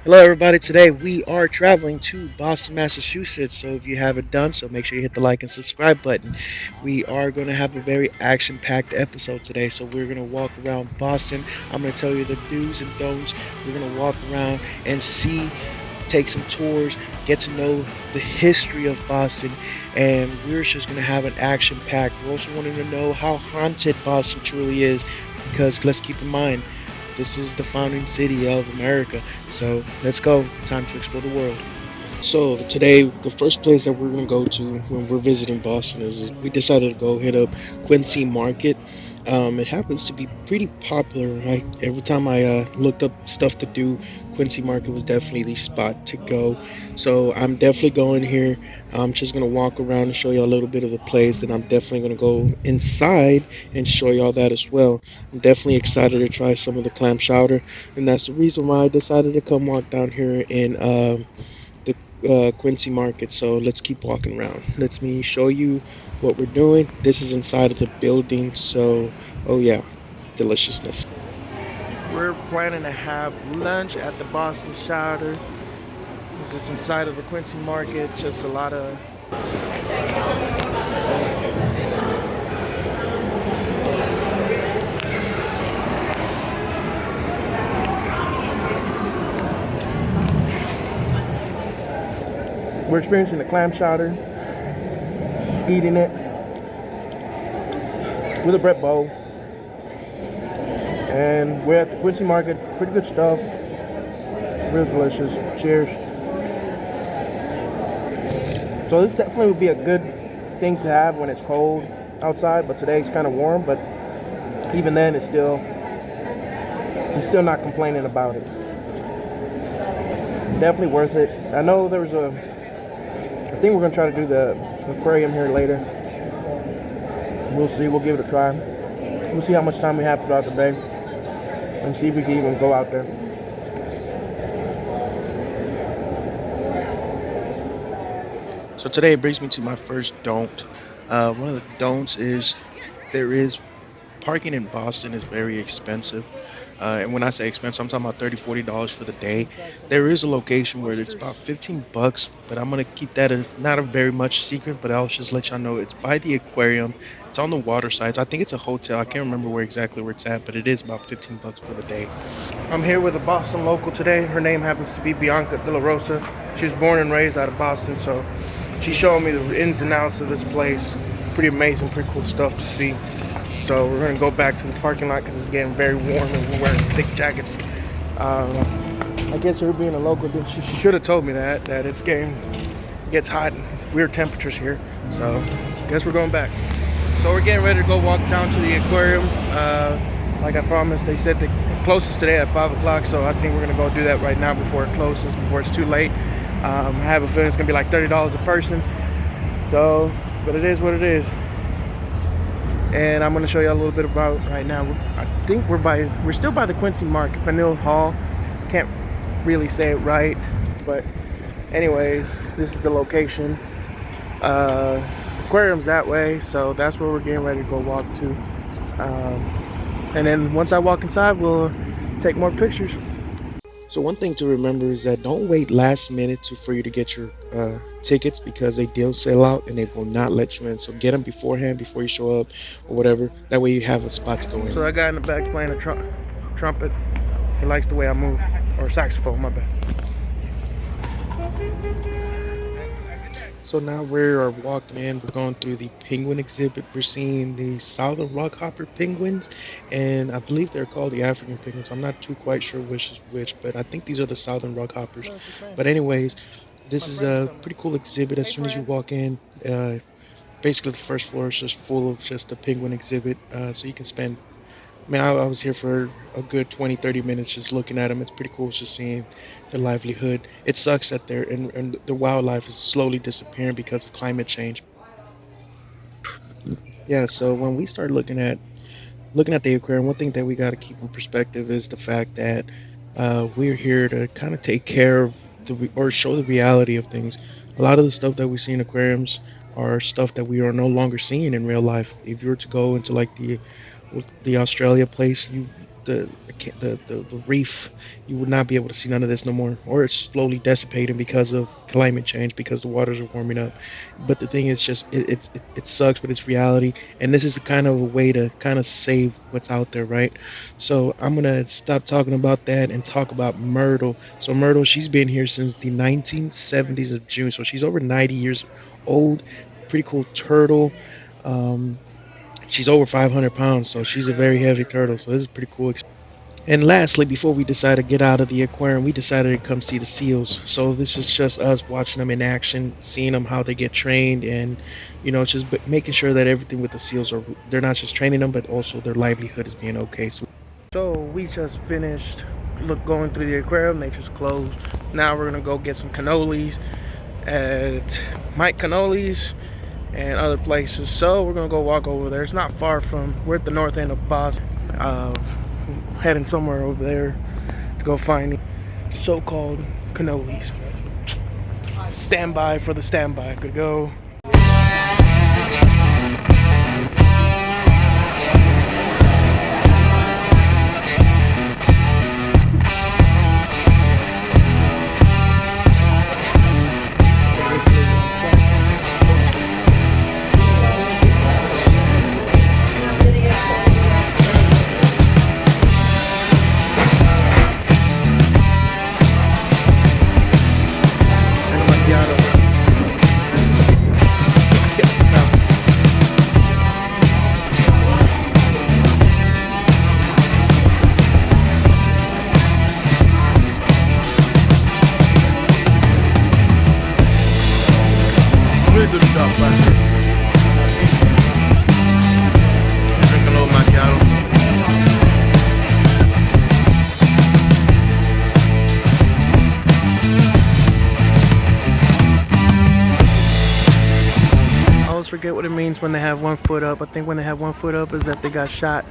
Hello, everybody. Today we are traveling to Boston, Massachusetts. So if you haven't done so, make sure you hit the like and subscribe button. We are going to have a very action-packed episode today. So we're going to walk around Boston. I'm going to tell you the do's and don'ts. We're going to walk around and see, take some tours, get to know the history of Boston, and we're just going to have an action-packed. We're also wanting to know how haunted Boston truly is, because let's keep in mind this is the founding city of America. So let's go. Time to explore the world. So today, the first place that we're gonna go to when we're visiting Boston is we decided to go hit up Quincy Market. It happens to be pretty popular. Right? Every time I looked up stuff to do, Quincy Market was definitely the spot to go. So I'm definitely going here. I'm just gonna walk around and show you a little bit of the place, and I'm definitely gonna go inside and show you all that as well. I'm definitely excited to try some of the clam chowder, and that's the reason why I decided to come walk down here in the Quincy Market. So let's keep walking around. Let me show you what we're doing. This is inside of the building. So, oh yeah, deliciousness. We're planning to have lunch at the Boston Chowder. This is inside of the Quincy Market. Just a lot of. We're experiencing the clam chowder, eating it with a bread bowl, and we're at the Quincy Market. Pretty good stuff. Real delicious. Cheers. So this definitely would be a good thing to have when it's cold outside, but today it's kind of warm. But even then, I'm still not complaining about it. Definitely worth it. I know I think we're gonna try to do the aquarium here later. We'll see. We'll give it a try. We'll see how much time we have throughout the day, and see if we can even go out there. So today it brings me to my first don't. One of the don'ts is there is parking in Boston is very expensive. And when I say expensive, I'm talking about $30, $40 for the day. There is a location where it's about 15 bucks, but I'm gonna keep that not a very much secret, but I'll just let y'all know it's by the aquarium. It's on the water side. I think it's a hotel. I can't remember where it's at, but it is about 15 bucks for the day. I'm here with a Boston local today. Her name happens to be Bianca De La Rosa. She was born and raised out of Boston, so she's showing me the ins and outs of this place. Pretty amazing, pretty cool stuff to see. So we're gonna go back to the parking lot because it's getting very warm and we're wearing thick jackets. I guess her being a local, she should have told me that gets hot, weird temperatures here. So I guess we're going back. So we're getting ready to go walk down to the aquarium. Like I promised, they said the closest today at 5 o'clock. So I think we're gonna go do that right now before it closes, before it's too late. I have a feeling it's gonna be like $30 a person. So, but it is what it is. And I'm going to show you a little bit about right now. I think we're still by the Quincy Market, Faneuil Hall. Can't really say it right, but anyways, this is the location. Aquarium's that way, so that's where we're getting ready to go walk to. And then once I walk inside, we'll take more pictures. So one thing to remember is that don't wait last minute for you to get your tickets because they deal sell out and they will not let you in. So get them beforehand before you show up or whatever. That way you have a spot to go in. So that guy in the back playing a trumpet, he likes the way I move, or saxophone, my bad. So now we are walking in. We're going through the penguin exhibit. We're seeing the southern rockhopper penguins, and I believe they're called the African penguins. I'm not too quite sure which is which, but I think these are the southern rockhoppers. But anyways, this is a pretty cool exhibit. As soon as you walk in, basically the first floor is just full of just a penguin exhibit. So you can spend I was here for a good 20, 30 minutes just looking at them. It's pretty cool just seeing their livelihood. It sucks that and the wildlife is slowly disappearing because of climate change. Yeah, so when we start looking at the aquarium, one thing that we got to keep in perspective is the fact that we're here to kind of take care of or show the reality of things. A lot of the stuff that we see in aquariums are stuff that we are no longer seeing in real life. If you were to go into like the Australia place, the reef, you would not be able to see none of this no more, or it's slowly dissipating because of climate change, because the waters are warming up. But the thing is, just it sucks, but it's reality, and this is kind of a way to kind of save what's out there, right? So I'm gonna stop talking about that and talk about Myrtle. So Myrtle, she's been here since the 1970s of June, so she's over 90 years old. Pretty cool turtle. Um, she's over 500 pounds, so she's a very heavy turtle. So this is pretty cool. And lastly, before we decided to get out of the aquarium, we decided to come see the seals. So this is just us watching them in action, seeing them how they get trained, and just making sure that everything with the seals are they're not just training them, but also their livelihood is being okay. So we just finished going through the aquarium. They just closed. Now we're gonna go get some cannolis at Mike Cannolis and other places. So we're gonna go walk over there. It's not far from. We're at the north end of Boston. Heading somewhere over there to go find the so-called cannolis. Stand by for the standby. Could go. Really good stuff, man. Drink a little macchiato. I always forget what it means when they have one foot up. I think when they have one foot up is that they got shot.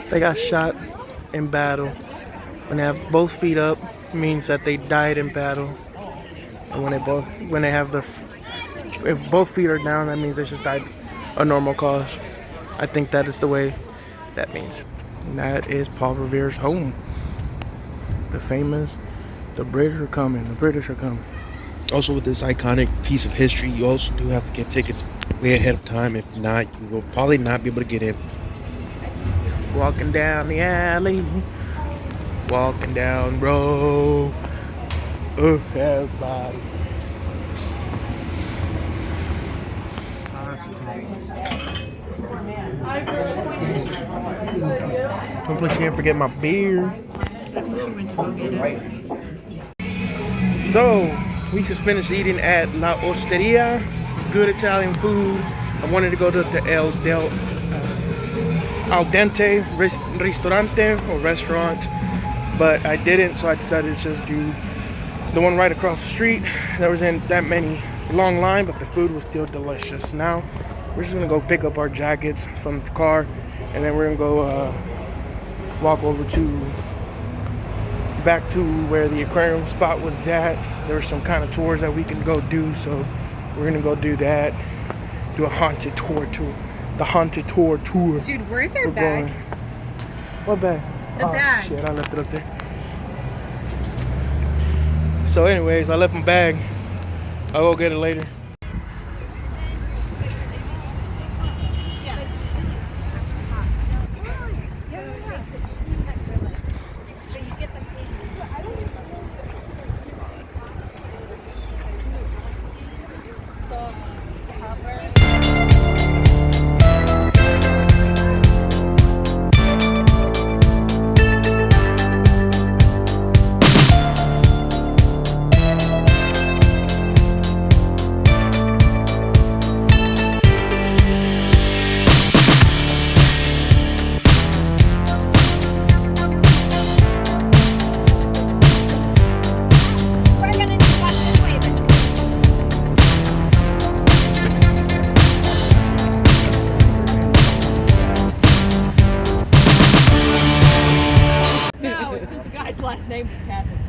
They got shot in battle. When they have both feet up, it means that they died in battle. And when they have if both feet are down, that means they just died a normal cause. I think that is the way that means. And that is Paul Revere's home. The famous, the British are coming. The British are coming. Also, with this iconic piece of history, you also do have to get tickets way ahead of time. If not, you will probably not be able to get in. Walking down the alley, walking down road. Everybody. Hopefully she didn't forget my beer. So we just finished eating at La Osteria. Good Italian food. I wanted to go to the Al Dente Ristorante or restaurant, but I didn't, so I decided to just do the one right across the street. There wasn't that many long line, but the food was still delicious. Now we're just gonna go pick up our jackets from the car, and then we're gonna go walk over back to where the aquarium spot was at. There were some kind of tours that we can go do, so we're gonna go do that. Do a haunted tour. The haunted tour. Dude, where's our bag? What bag? The bag. Shit, I left it up there. So anyways, I left my bag. I'll go get it later. Last name was Tappan.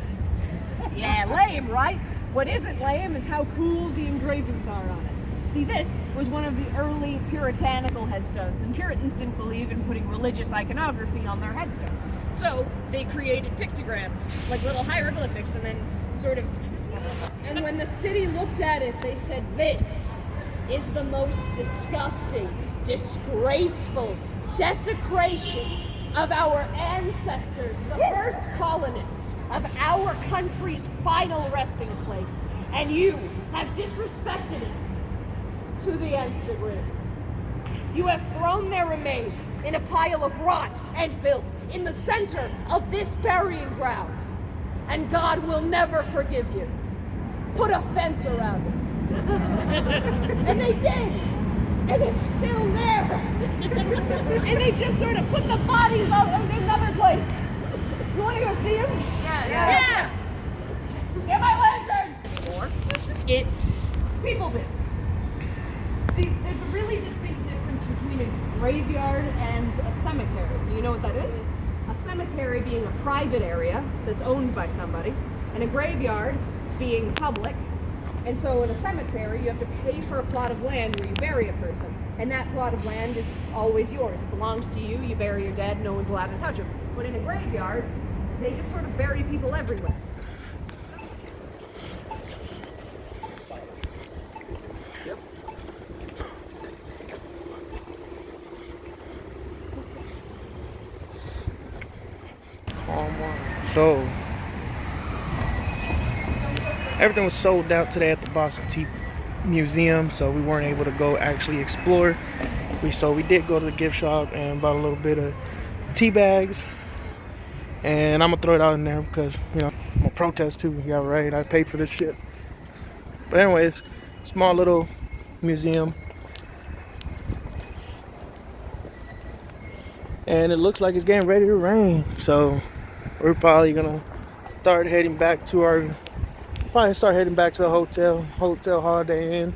Yeah, lame, right? What isn't lame is how cool the engravings are on it. See, this was one of the early puritanical headstones, and Puritans didn't believe in putting religious iconography on their headstones. So they created pictograms, like little hieroglyphics, and then sort of... And when the city looked at it, they said, "This is the most disgusting, disgraceful desecration of our ancestors, the first colonists of our country's final resting place, and you have disrespected it to the nth degree. You have thrown their remains in a pile of rot and filth in the center of this burying ground, and God will never forgive you. Put a fence around it." And they did, and it's still there. And they just sort of put the bodies out in another place. You want to go see them? Yeah. Get my lantern. Or it's people bits. See, there's a really distinct difference between a graveyard and a cemetery. Do you know what that is? A cemetery being a private area that's owned by somebody, and a graveyard being public. And so in a cemetery, you have to pay for a plot of land where you bury a person. And that plot of land is always yours. It belongs to you. You bury your dead. No one's allowed to touch them. But in a graveyard, they just sort of bury people everywhere. So, everything was sold out today at the Boston Tea Museum, so we weren't able to go actually explore. We did go to the gift shop and bought a little bit of tea bags, and I'm gonna throw it out in there because I'm gonna protest too. Yeah, right. I paid for this shit. But anyways, small little museum, and it looks like it's getting ready to rain. So we're probably gonna start heading back to the hotel Holiday Inn.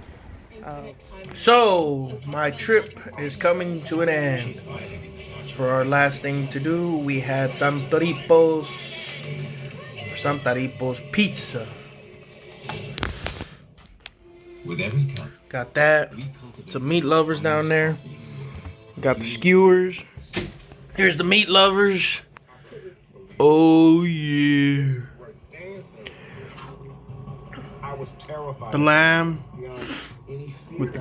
So my trip is coming to an end. For our last thing to do, we had Santaripos pizza. Got that. Some meat lovers down there. Got the skewers. Here's the meat lovers. Oh yeah. The lamb with the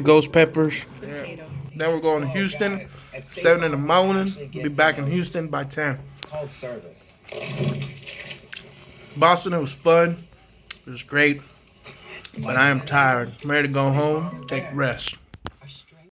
ghost peppers. Yeah. Then we're going to Houston, 7 in the morning. We'll be back in Houston by 10. Boston, it was fun. It was great. But I am tired. I'm ready to go home, take rest.